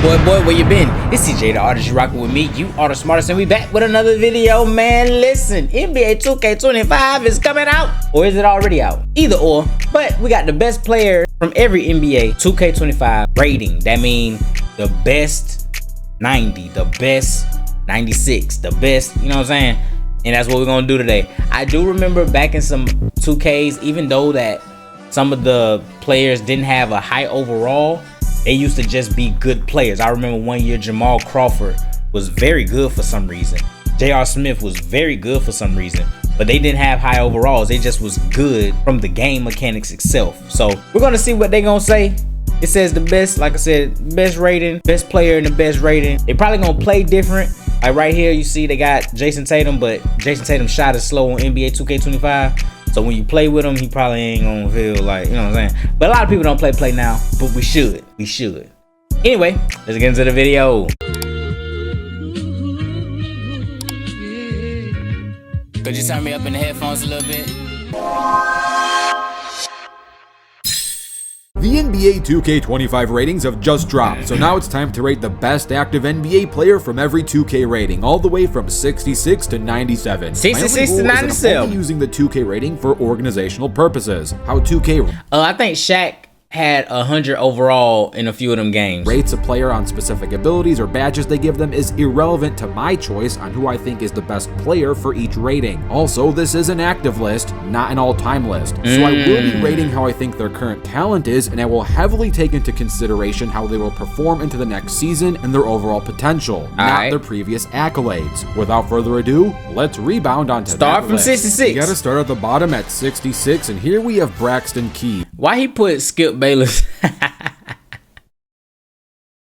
boy, where you been? It's TeeJay, the artist. You rocking with me. You are the smartest, and we back with another video, man. Listen, NBA 2K25 is coming out, or is it already out? Either or, but we got the best player from every NBA 2K25 rating. That means the best 90, the best 96, the best, you know what I'm saying? And that's what we're gonna do today. I do remember back in some 2Ks, even though that some of the players didn't have a high overall, they used to just be good players. I remember one year Jamal Crawford was very good for some reason. J.R. Smith was very good for some reason, but they didn't have high overalls. They just was good from the game mechanics itself. So we're gonna see what they gonna say. It says the best, like I said, best rating, best player in the best rating. They probably gonna play different. Like right here, you see they got Jason Tatum, but Jason Tatum's shot is slow on NBA 2K25. So when you play with him, he probably ain't gonna feel like, you know what I'm saying? But a lot of people don't play now, but we should. We should. Anyway, let's get into the video. Could you turn me up in the headphones a little bit? The NBA 2K25 ratings have just dropped, so now it's time to rate the best active NBA player from every 2K rating, all the way from 66 to 97. 66 to 97. I'm only using the 2K rating for organizational purposes. How 2K I think Shaq had 100 overall in a few of them games. Rates a player on specific abilities or badges they give them is irrelevant to my choice on who I think is the best player for each rating. Also, this is an active list, not an all-time list. So I will be rating how I think their current talent is, and I will heavily take into consideration how they will perform into the next season and their overall potential, not their previous accolades. Without further ado, let's rebound onto Start from list. 66. You gotta start at the bottom at 66, and here we have Braxton Key. Why he put Skip Bayless?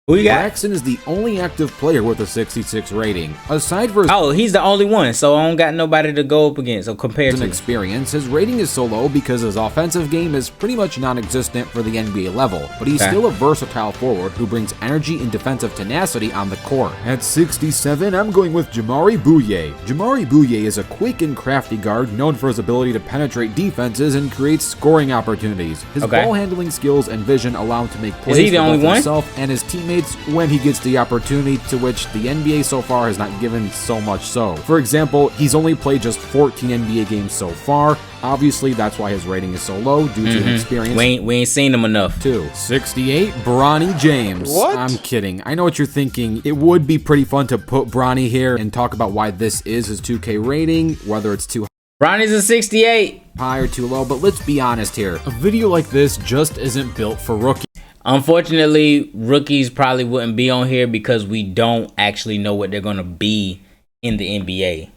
Who you got? Braxton is the only active player with a 66 rating. Aside for he's the only one, so I don't got nobody to go up against or compare to. Experience, his rating is so low because his offensive game is pretty much non-existent for the NBA level, but he's still a versatile forward who brings energy and defensive tenacity on the court. At 67, I'm going with Jamaree Bouyea. Jamaree Bouyea is a quick and crafty guard known for his ability to penetrate defenses and create scoring opportunities. His ball handling skills and vision allow him to make plays for both himself and his teammates when he gets the opportunity, to which the NBA so far has not given so much so. For example, he's only played just 14 NBA games so far. Obviously, that's why his rating is so low, due to inexperience. We ain't seen him enough. 68, Bronny James. What? I'm kidding. I know what you're thinking. It would be pretty fun to put Bronny here and talk about why this is his 2K rating, whether it's too Bronny's a 68. high or too low, but let's be honest here. A video like this just isn't built for rookies. Unfortunately, rookies probably wouldn't be on here because we don't actually know what they're going to be in the NBA.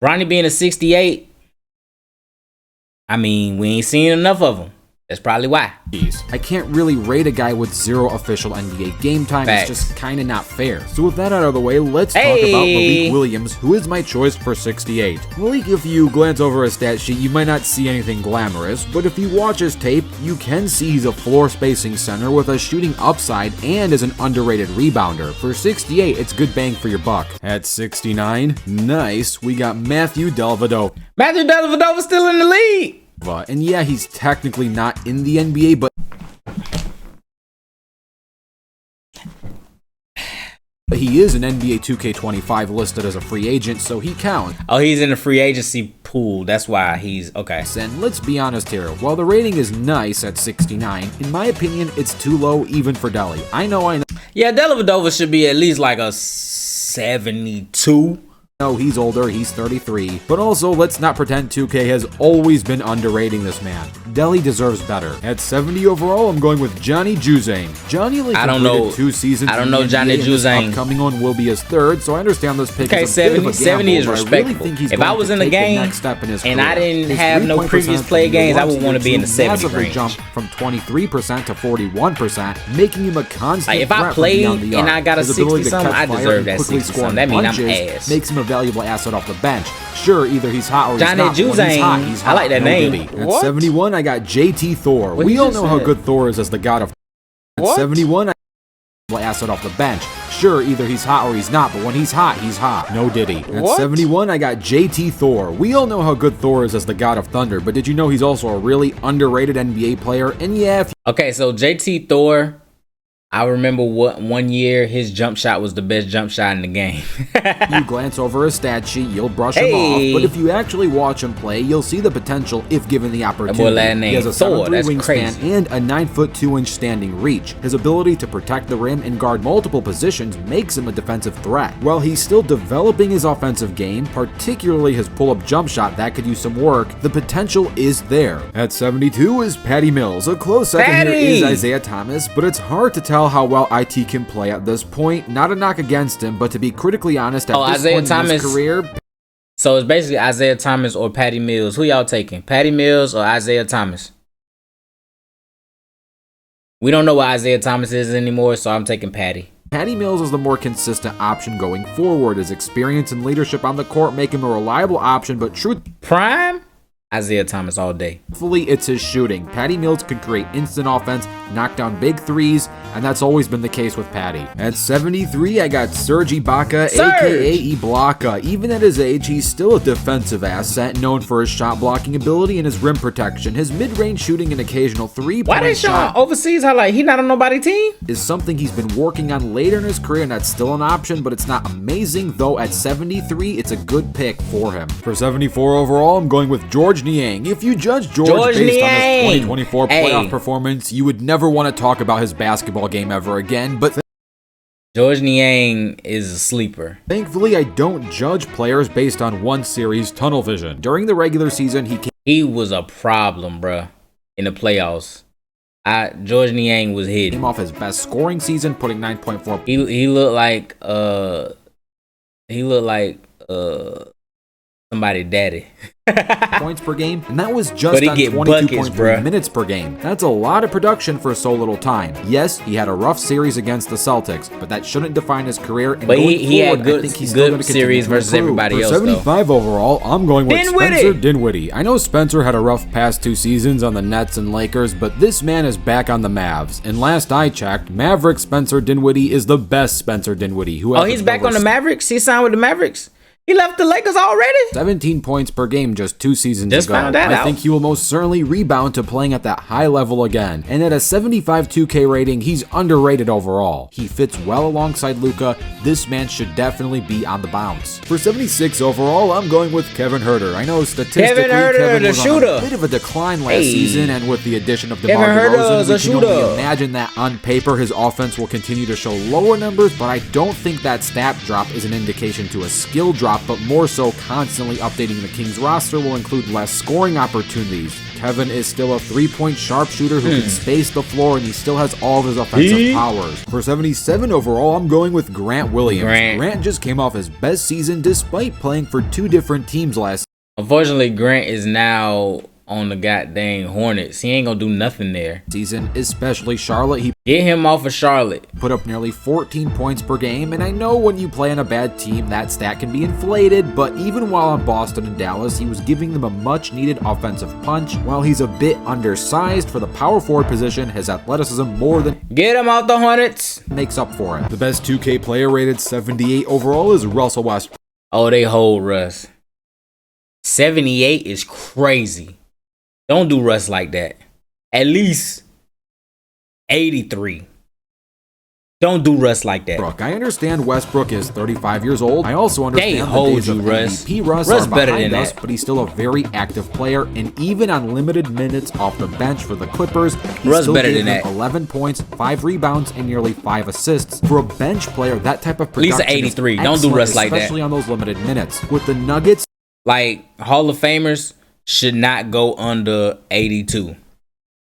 Bronny being a 68, I mean, we ain't seen enough of him. That's probably why. I can't really rate a guy with 0 official NBA game time. It's just kind of not fair. So with that out of the way, let's talk about Malik Williams, who is my choice for 68. Malik, if you glance over his stat sheet, you might not see anything glamorous, but if you watch his tape, you can see he's a floor spacing center with a shooting upside and is an underrated rebounder. For 68, it's good bang for your buck. At 69, nice, we got Matthew Dellavedova. Matthew Dellavedova's still in the league. And yeah, he's technically not in the NBA, but he is an NBA 2K25 listed as a free agent, so he counts. Oh, he's in the free agency pool. That's why he's okay. And let's be honest here, while the rating is nice at 69, in my opinion, it's too low even for Delly. I know. Yeah, Dellavedova should be at least like a 72. No, he's older, he's 33, but also let's not pretend 2K has always been underrating this man. Delly deserves better. At 70 overall, I'm going with Johnny Juzang. Johnny only completed 2 seasons. I don't know Johnny Juzang. Upcoming one will be his 3rd, so I understand this pick okay, is a bit of a gamble, 70 is respectable. If I was in the game and I didn't have no previous play games, I would want to be in the 70 range. Jump from 23% to 41%, making him a constant if I played and I got a 60 something, I deserve that 60 something. That means I'm ass. Makes him a valuable asset off the bench. Sure, either he's hot or he's Johnny not. Juzang. He's hot. I like that name. At 71, I got JT Thor. We all know how good Thor is as the god of. At 71, I asset off the bench. Sure, either he's hot or he's not, but when he's hot, he's hot. No Diddy. At 71, I got JT Thor. We all know how good Thor is as the god of thunder, but did you know he's also a really underrated NBA player? And yeah, okay, so JT Thor I remember one year his jump shot was the best jump shot in the game. You glance over his stat sheet, you'll brush him off, but if you actually watch him play, you'll see the potential if given the opportunity. He has a 7'3" wingspan and a 9'2" standing reach. His ability to protect the rim and guard multiple positions makes him a defensive threat. While he's still developing his offensive game, particularly his pull-up jump shot that could use some work, the potential is there. At 72 is Patty Mills. A close second here is Isaiah Thomas, but it's hard to tell how well IT can play at this point. Not a knock against him, but to be critically honest, at this point in his career. So it's basically Isaiah Thomas or Patty Mills. Who y'all taking? Patty Mills or Isaiah Thomas? We don't know what Isaiah Thomas is anymore, so I'm taking Patty. Patty Mills is the more consistent option going forward. His experience and leadership on the court make him a reliable option, but Prime? Isaiah Thomas all day. Hopefully it's his shooting. Patty Mills could create instant offense, knock down big threes, and that's always been the case with Patty. At 73, I got Serge Ibaka, aka Ibaka. Even at his age, he's still a defensive asset, known for his shot blocking ability and his rim protection. His mid-range shooting and occasional three-point shot overseas highlight. He not on nobody's team? Is something he's been working on later in his career, and that's still an option, but it's not amazing, though at 73, it's a good pick for him. For 74 overall, I'm going with George Niang. If you judge George based on his 2024 playoff performance, you would never want to talk about his basketball game ever again, but George Niang is a sleeper. Thankfully, I don't judge players based on one series tunnel vision. During the regular season, he was a problem, bruh, in the playoffs. George Niang was hidden. Came off his best scoring season, putting 9.4. He looked like somebody daddy. Points per game, and that was just on 22.3 minutes per game. That's a lot of production for so little time. Yes, he had a rough series against the Celtics, but that shouldn't define his career. And but he had good, I think he's good series versus everybody else. For 75 overall, I'm going with Spencer Dinwiddie. I know Spencer had a rough past 2 seasons on the Nets and Lakers, but this man is back on the Mavs. And last I checked, Maverick Spencer Dinwiddie is the best Spencer Dinwiddie. He's back on the Mavericks? He signed with the Mavericks? He left the Lakers already? 17 points per game just 2 seasons ago. Found that out. I think he will most certainly rebound to playing at that high level again. And at a 75 2K rating, he's underrated overall. He fits well alongside Luka. This man should definitely be on the bounce. For 76 overall, I'm going with Kevin Huerter. I know statistically Kevin was on a bit of a decline last season, and with the addition of DeMar DeRozan, we can only imagine that on paper his offense will continue to show lower numbers, but I don't think that stat drop is an indication to a skill drop, but more so constantly updating the Kings roster will include less scoring opportunities. Kevin is still a 3-point sharpshooter who can space the floor, and he still has all of his offensive powers. For 77 overall, I'm going with Grant Williams. Grant just came off his best season despite playing for 2 different teams last. Unfortunately, Grant is now on the goddamn Hornets. He ain't gonna do nothing there. Season, especially Charlotte. He get him off of Charlotte. Put up nearly 14 points per game, and I know when you play on a bad team, that stat can be inflated, but even while on Boston and Dallas, he was giving them a much-needed offensive punch. While he's a bit undersized for the power forward position, his athleticism more than get him out the Hornets makes up for it. The best 2K player rated 78 overall is Russell Westbrook. Oh, they hold Russ. 78 is crazy. Don't do Russ like that. At least 83. Don't do Russ like that. I understand Westbrook is 35 years old. I also understand the days of MVP Russ are behind us, but he's still a very active player, and even on limited minutes off the bench for the Clippers, he's still giving them 11 points, 5 rebounds, and nearly 5 assists. For a bench player, that type of production at least 83. Don't do Russ like that. Especially on those limited minutes. With the Nuggets, like Hall of Famers should not go under 82.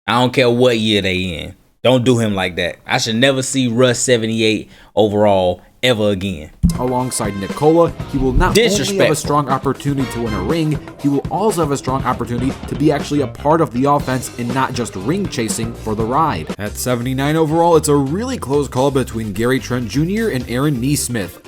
I don't care what year they in. Don't do him like that. I should never see Russ 78 overall ever again. Alongside Nikola, he will not only have a strong opportunity to win a ring, he will also have a strong opportunity to be actually a part of the offense and not just ring chasing for the ride. At 79 overall, it's a really close call between Gary Trent Jr. and Aaron Nesmith.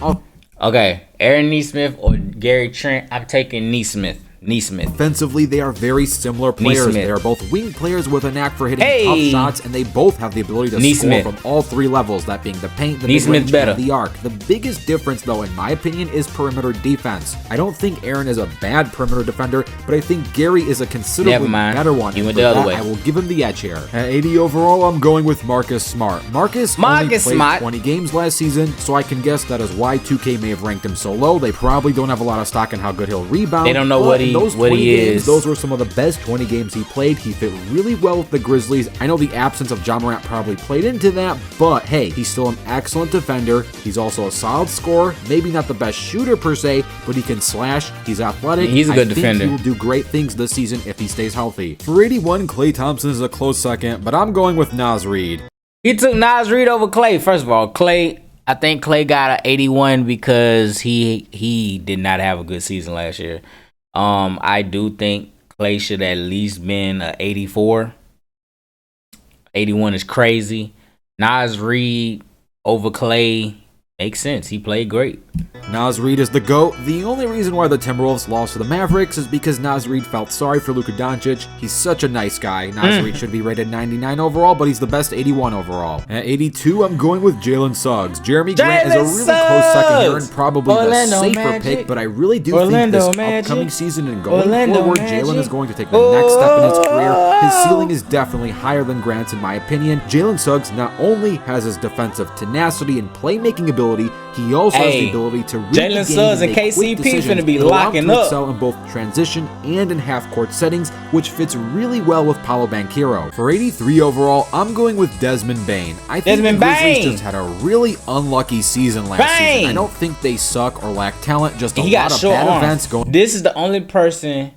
Okay, Aaron Nesmith or Gary Trent, I'm taking Nesmith. Neesmith. Offensively, they are very similar players. They are both wing players with a knack for hitting tough shots, and they both have the ability to score from all three levels, that being the paint, the mid-range, and the arc. The biggest difference, though, in my opinion, is perimeter defense. I don't think Aaron is a bad perimeter defender, but I think Gary is a considerably better one. You went the other way. I will give him the edge here. At 80 overall, I'm going with Marcus Smart. Marcus only played 20 games last season, so I can guess that is why 2K may have ranked him so low. They probably don't have a lot of stock in how good he'll rebound. They don't know what he is. Those were some of the best 20 games he played. He fit really well with the Grizzlies. I know the absence of Ja Morant probably played into that, but hey, he's still an excellent defender. He's also a solid scorer. Maybe not the best shooter per se, but he can slash. He's athletic. He's a good defender. He will do great things this season if he stays healthy. For 81, Klay Thompson is a close second, but I'm going with Naz Reid. He took Naz Reid over Klay. First of all, I think Klay got an 81 because he did not have a good season last year. I do think Klay should at least been an 84. 81 is crazy. Naz Reid over Klay makes sense. He played great. Naz Reid is the GOAT. The only reason why the Timberwolves lost to the Mavericks is because Naz Reid felt sorry for Luka Doncic. He's such a nice guy. Naz Reid should be rated 99 overall, but he's the best 81 overall. At 82, I'm going with Jalen Suggs. Jeremy Grant is a really close second here and probably the safer pick, but I really do think this upcoming season and going forward, Jalen is going to take the next step in his career. His ceiling is definitely higher than Grant's in my opinion. Jalen Suggs not only has his defensive tenacity and playmaking ability, he also has the ability to read Jalen Suggs and KCP finna be locking up. Excel in both transition and in half-court settings, which fits really well with Paolo Banchero. For 83 overall, I'm going with Desmond Bane. I think the Grizzlies just had a really unlucky season last season. I don't think they suck or lack talent, just a lot of bad events going. This is the only person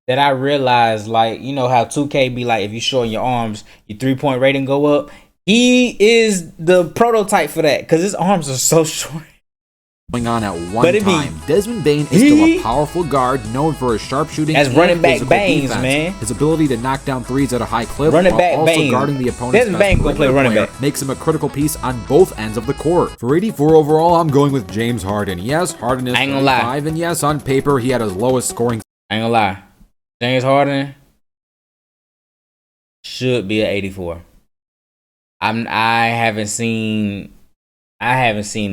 that I realized, like, you know how 2K be like, if you shorten your arms, your 3-point rating go up. He is the prototype for that because his arms are so short. Going on at one time. Desmond Bane is still a powerful guard known for his sharpshooting and running back Baines, man. His ability to knock down threes at a high clip running while back also Baines. guarding the opponent's Desmond Bane gonna play running back. Makes him a critical piece on both ends of the court. For 84 overall, I'm going with James Harden. Yes, Harden is 35, and yes, on paper, he had his lowest scoring. I ain't gonna lie. James Harden should be at 84. I haven't seen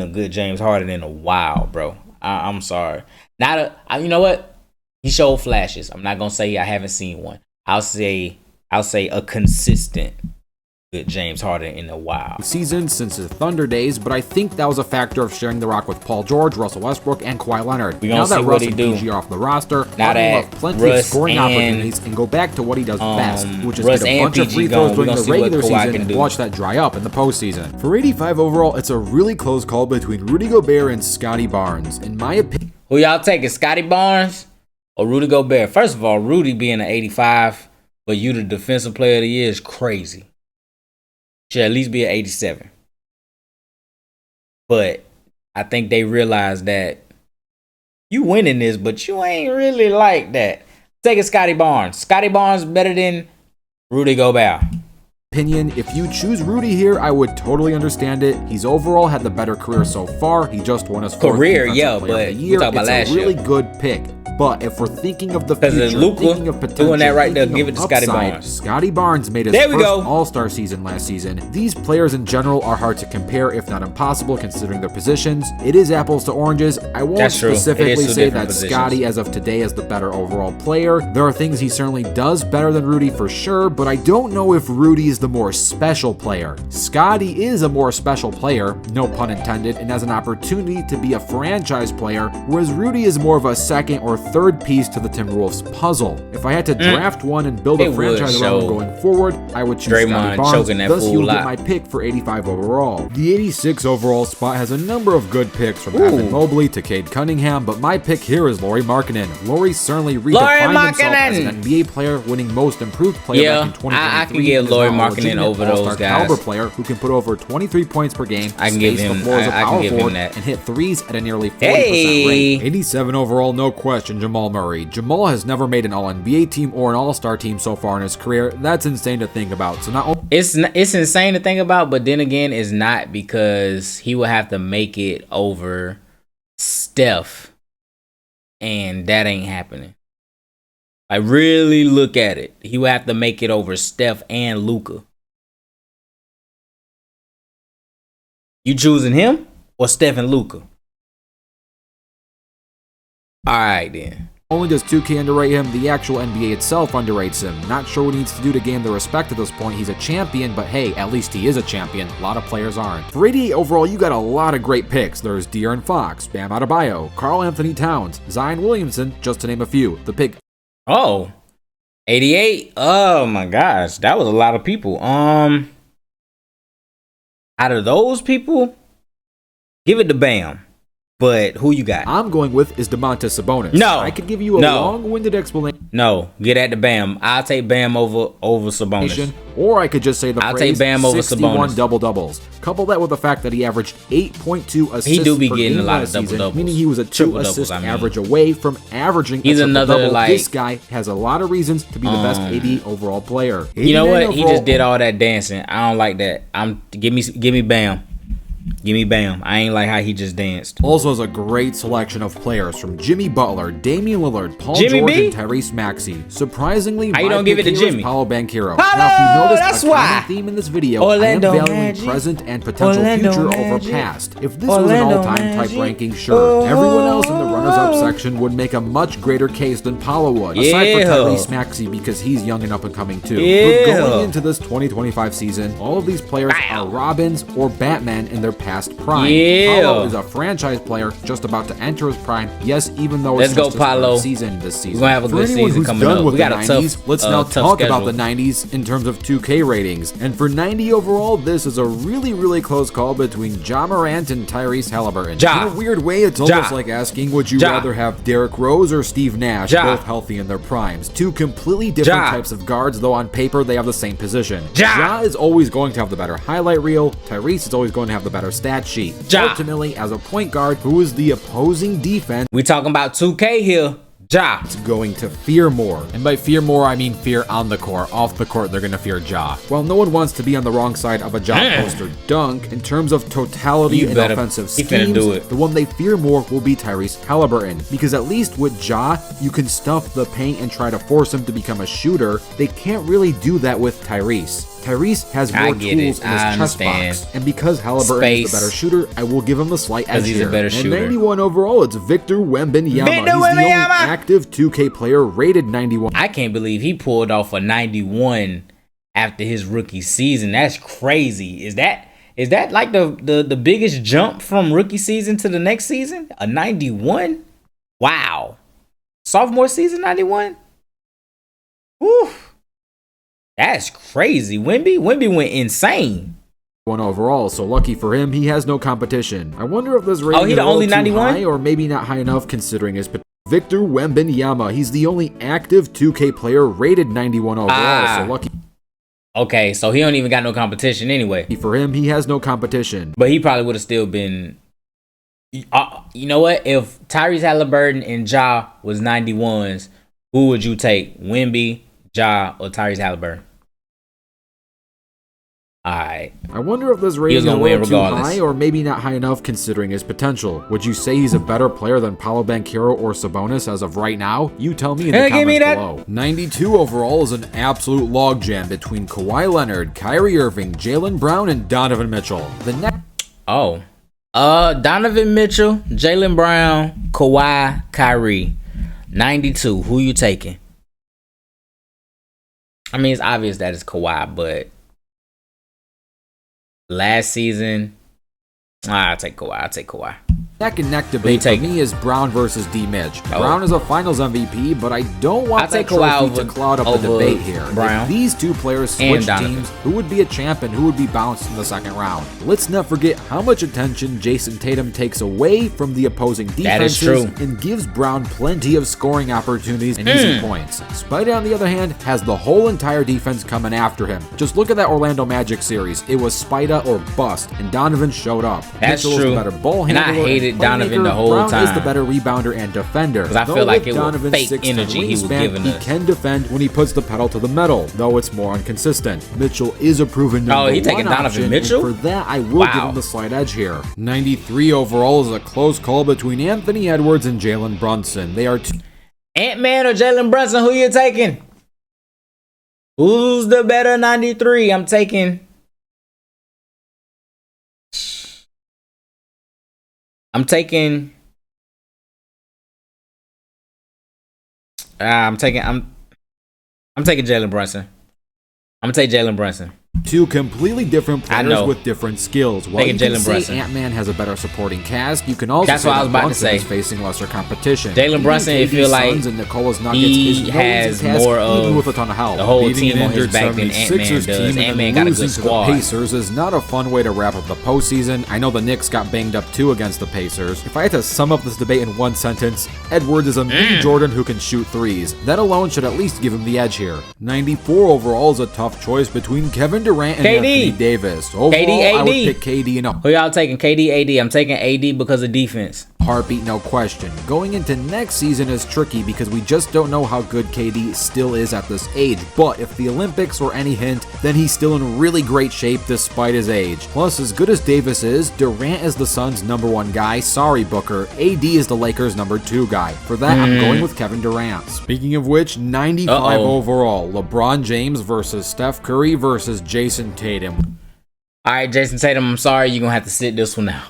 a good James Harden in a while, bro. I'm sorry. You know what? He showed flashes. I'm not gonna say I haven't seen one. I'll say a consistent good James Harden in a while. Season since his Thunder days, but I think that was a factor of sharing the rock with Paul George, Russell Westbrook, and Kawhi Leonard. Now that Russ and PG are off the roster, Harden will have plenty of scoring opportunities and go back to what he does best, which is get a bunch of free throws during the regular season and watch that dry up in the postseason. For 85 overall, it's a really close call between Rudy Gobert and Scotty Barnes. In my opinion, who y'all taking, Scotty Barnes or Rudy Gobert? First of all, Rudy being an 85, but you the defensive player of the year is crazy. Should at least be an 87. But I think they realize that you winning this, but you ain't really like that. Take a Scotty Barnes. Scotty Barnes better than Rudy Gobert. If you choose Rudy here, I would totally understand it. He's overall had the better career so far. He just won his career, yeah, but you talk about last year. It's a really good pick. But if we're thinking of the future, thinking of potential, doing that right there, give it to Scotty Barnes. Scotty Barnes made his first All-Star season last season. These players in general are hard to compare, if not impossible, considering their positions. It is apples to oranges. I won't specifically say that Scotty, as of today, is the better overall player. There are things he certainly does better than Rudy for sure, but I don't know if Rudy is the more special player. Scotty is a more special player, no pun intended, and has an opportunity to be a franchise player, whereas Rudy is more of a second or third piece to the Timberwolves puzzle. If I had to draft one and build a franchise around him going forward, I would choose Scotty Barnes. Thus, he will get my pick for 85 overall. The 86 overall spot has a number of good picks from Evan Mobley to Cade Cunningham, but my pick here is Lauri Markkanen. Lauri certainly redefined himself as an NBA player, winning Most Improved Player back in 2023. I can give Lauri Markkanen over those guys. Caliber player who can put over 23 points per game, I can give him that, and hit threes at a nearly 40% rate. 87 overall, no question, Jamal Murray. Jamal has never made an All-NBA team or an All-Star team so far in his career. That's insane to think about. So not it's insane to think about, but then again, it's not, because he will have to make it over Steph, and that ain't happening. Like, really look at it. He would have to make it over Steph and Luka. You choosing him or Steph and Luka? Alright then. Only does 2K underrate him, the actual NBA itself underrates him. Not sure what he needs to do to gain the respect at this point. He's a champion, but hey, at least he is a champion. A lot of players aren't. For 88 overall, you got a lot of great picks. There's De'Aaron Fox, Bam Adebayo, Karl Anthony Towns, Zion Williamson, just to name a few. The pick. Oh, 88. Oh my gosh, that was a lot of people. Out of those people, give it to Bam. But who you got? I'm going with is Domantas Sabonis. No. I could give you a long-winded explanation. No, get at the Bam. I'll take Bam over Sabonis. Or I could just say the I'll phrase take Bam over 61 Sabonis. double-doubles. Couple that with the fact that he averaged 8.2 assists He do be per getting game a lot last of season, double-doubles. meaning he was a 2-assist average away from averaging He's a another, triple-double. like, this guy has a lot of reasons to be the best 80 overall player. You know what? He just did all that dancing. I don't like that. Give me Bam. Give me Bam. I ain't like how he just danced. Also has a great selection of players from Jimmy Butler, Damian Lillard, Paul Jimmy George, B? and Tyrese Maxey. Surprisingly, how you my don't give it to pick here is Jimmy? Paolo Banchero. Paulo, Now, if you notice that's a why. common theme in this video, Orlando I am valuing Magic. present and potential Orlando future Magic. over past. If this Orlando was an all-time type Magic. ranking, sure. Everyone else in the runners-up section would make a much greater case than Paolo would, aside from Tyrese Maxey because he's young and up-and-coming too. But going into this 2025 season, all of these players are Robins or Batman in their past prime. Paolo is a franchise player just about to enter his prime. Yes, even though it's just his first season this season. We're gonna have a good season coming up. We got a tough, let's now talk schedule. about the 90s in terms of 2K ratings. And for 90 overall, this is a really close call between Ja Morant and Tyrese Halliburton. In a weird way, it's almost like asking, would you rather have Derrick Rose or Steve Nash, both healthy in their primes? Two completely different types of guards, though on paper they have the same position. Ja is always going to have the better highlight reel. Tyrese is always going to have the better stat sheet. Ultimately, as a point guard who is the opposing defense, we talking about 2K here. Ja going to fear more. And by fear more, I mean fear on the court. Off the court, they're going to fear Ja. While no one wants to be on the wrong side of a Ja post or dunk, in terms of totality and offensive schemes, the one they fear more will be Tyrese Halliburton. Because at least with Ja, you can stuff the paint and try to force him to become a shooter. They can't really do that with Tyrese. Tyrese has more tools in his chest box, and because Halliburton is the better shooter, I will give him the slight edge here. And 91 overall, it's Victor Wembanyama. He's the only active 2K player rated 91. I can't believe he pulled off a 91 after his rookie season. That's crazy. Is that like the biggest jump from rookie season to the next season? A 91? Wow. Sophomore season 91? Whew. That's crazy. Wemby went insane. One overall, so lucky for him, he has no competition. I wonder if this rating is the only 91 high or maybe not high enough considering his Victor Wembanyama. He's the only active 2K player rated 91 overall, so lucky. Okay, so he don't even got no competition anyway. For him, he has no competition. But he probably would have still been. You know what? If Tyrese Halliburton and Ja was 91s, who would you take? Wemby, Ja, or Tyrese Halliburton? Alright. I wonder if this rating is a little too high or maybe not high enough considering his potential. Would you say he's a better player than Paolo Banchero or Sabonis as of right now? You tell me in the comments below. 92 overall is an absolute logjam between Kawhi Leonard, Kyrie Irving, Jaylen Brown, and Donovan Mitchell. The next. Donovan Mitchell, Jaylen Brown, Kawhi, Kyrie. 92. Who you taking? I mean, it's obvious that it's Kawhi, but last season, I'll take Kawhi. Neck and neck debate for me is Bron versus D. Mitch. Brown is a Finals MVP, but I don't want that trophy to cloud up the debate here. If these two players switch teams, who would be a champ and who would be bounced in the second round? Let's not forget how much attention Jason Tatum takes away from the opposing defenses and gives Brown plenty of scoring opportunities and easy points. Spida, on the other hand, has the whole entire defense coming after him. Just look at that Orlando Magic series. It was Spida or bust, and Donovan showed up. That's Mitchell true. Was the better ball handler, and I hated Donovan the whole Brown time. is the better rebounder and defender. Because I feel like it was fake energy he was giving us. He can defend when he puts the pedal to the metal, though it's more inconsistent. Mitchell is a proven number he taking one Donovan option, Mitchell? and for that, I will give him the slight edge here. 93 overall is a close call between Anthony Edwards and Jalen Brunson. They are Ant-Man or Jalen Brunson, who you taking? Who's the better 93? I'm taking I'm taking Jalen Brunson. I'm gonna take Jalen Brunson. Two completely different players with different skills. While you can say Ant-Man has a better supporting cast, you can also say what I was about to say. Is facing lesser competition. Jalen Brunson, I feel like and Nicola's he has more of with a ton of help. The whole team on his back than Ant-Man does. Ant-Man got a good squad. The Pacers is not a fun way to wrap up the postseason. I know the Knicks got banged up too against the Pacers. If I had to sum up this debate in one sentence, Edwards is a mini Jordan who can shoot threes. That alone should at least give him the edge here. 94 overall is a tough choice between Kevin Durant and Anthony Davis. Overall, KD, AD. I would pick KD. Who y'all taking? KD, AD. I'm taking AD because of defense. Heartbeat, no question. Going into next season is tricky because we just don't know how good KD still is at this age. But if the Olympics were any hint, then he's still in really great shape despite his age. Plus, as good as Davis is, Durant is the Suns' #1 guy. Sorry, Booker. AD is the Lakers' #2 guy. For that, I'm going with Kevin Durant. Speaking of which, 95 overall. LeBron James versus Steph Curry versus Jason Tatum. All right, Jason Tatum, I'm sorry. You're going to have to sit this one out.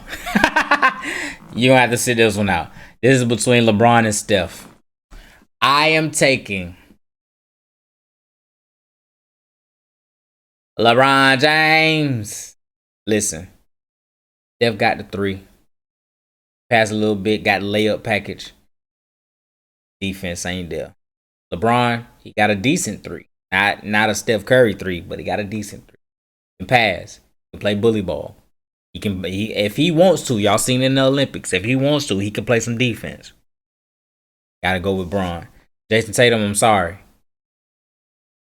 You're going to have to sit this one out. This is between LeBron and Steph. I am taking LeBron James. Listen, Steph got the 3. Pass a little bit, got the layup package. Defense ain't there. LeBron, he got a decent 3. Not a Steph Curry 3, but he got a decent 3. He can pass. He can play bully ball. If he wants to, y'all seen it in the Olympics. If he wants to, he can play some defense. Gotta go with Bron. Jason Tatum, I'm sorry.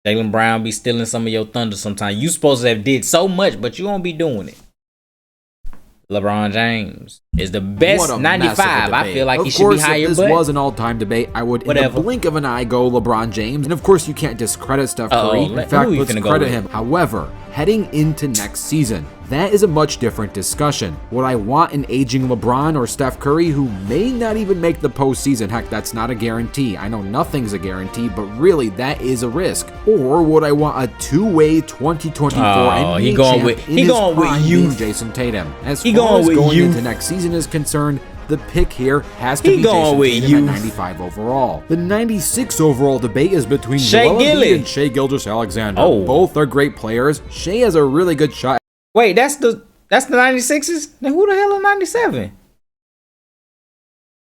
Jaylen Brown be stealing some of your thunder sometimes. You supposed to have did so much, but you won't be doing it. LeBron James is the best 95. I feel like he should be higher. If this was an all-time debate, I would, in the blink of an eye, go LeBron James. And of course, you can't discredit Steph Curry. In fact, let's credit him. However, heading into next season, that is a much different discussion. Would I want an aging LeBron or Steph Curry who may not even make the postseason? Heck, that's not a guarantee. I know nothing's a guarantee, but really, that is a risk. Or would I want a two-way 2024 NBA champ in his prime, Jason Tatum? As far as going into next season is concerned, the pick here has to be Jason Tatum at 95 overall. The 96 overall debate is between Joel Embiid and Shai Gilgeous-Alexander. Both are great players. Shai has a really good shot. Wait, that's the 96s? Then who the hell is 97?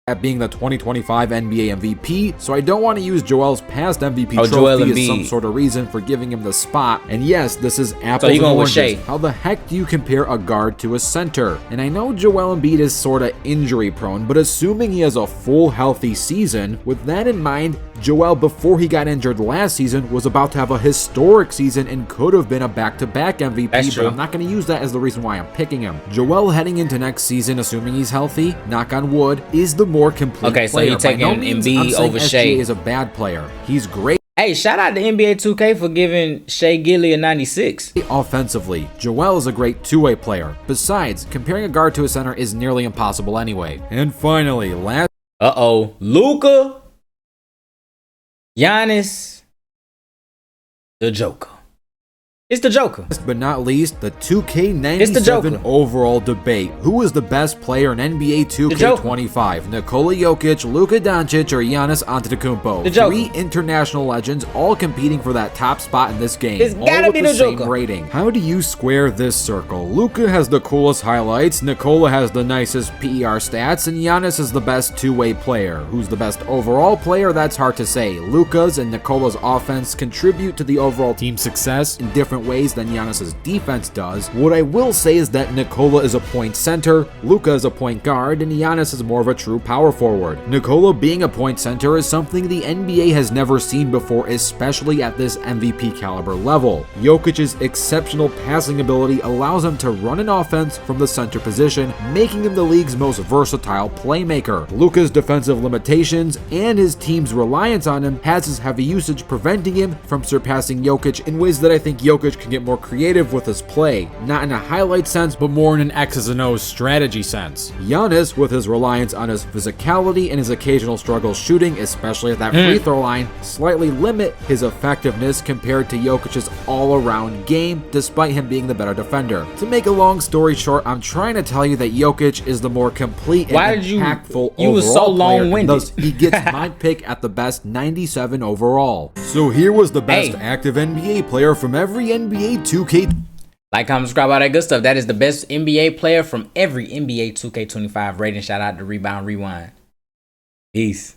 At being the 2025 NBA MVP, so I don't want to use Joel's past MVP trophy as some sort of reason for giving him the spot. And yes, this is apples and oranges. How the heck do you compare a guard to a center? And I know Joel Embiid is sort of injury prone, but assuming he has a full healthy season, with that in mind, Joel, before he got injured last season, was about to have a historic season and could have been a back-to-back MVP, but I'm not going to use that as the reason why I'm picking him. Joel heading into next season, assuming he's healthy, knock on wood, is the more complete player. So you're taking Embiid over Shai. SGA is a bad player. He's great. Hey, shout out to NBA 2K for giving Shai Gilly a 96. Offensively, Joel is a great two-way player. Besides, comparing a guard to a center is nearly impossible anyway. And finally, Luka, Giannis, the Joker. It's the Joker. Last but not least, the 2K97 overall debate. Who is the best player in NBA 2K25? Nikola Jokic, Luka Doncic, or Giannis Antetokounmpo? 3 international legends all competing for that top spot in this game. It's gotta be the same rating. How do you square this circle? Luka has the coolest highlights, Nikola has the nicest PER stats, and Giannis is the best two-way player. Who's the best overall player? That's hard to say. Luka's and Nikola's offense contribute to the overall team success in different ways than Giannis's defense does. What I will say is that Nikola is a point center, Luka is a point guard, and Giannis is more of a true power forward. Nikola being a point center is something the NBA has never seen before, especially at this MVP caliber level. Jokic's exceptional passing ability allows him to run an offense from the center position, making him the league's most versatile playmaker. Luka's defensive limitations and his team's reliance on him has his heavy usage preventing him from surpassing Jokic in ways that I think Jokic Jokic can get more creative with his play, not in a highlight sense, but more in an X's and O's strategy sense. Giannis, with his reliance on his physicality and his occasional struggles shooting, especially at that free throw line, slightly limit his effectiveness compared to Jokic's all-around game, despite him being the better defender. To make a long story short, I'm trying to tell you that Jokic is the more complete and impactful you was so overall player, long-winded. thus he gets my pick at the best 97 overall. So here was the best active NBA player from every NBA 2K. Like, comment, subscribe, all that good stuff. That is the best NBA player from every NBA 2K25 rating. Shout out to Rebound Rewind. Peace.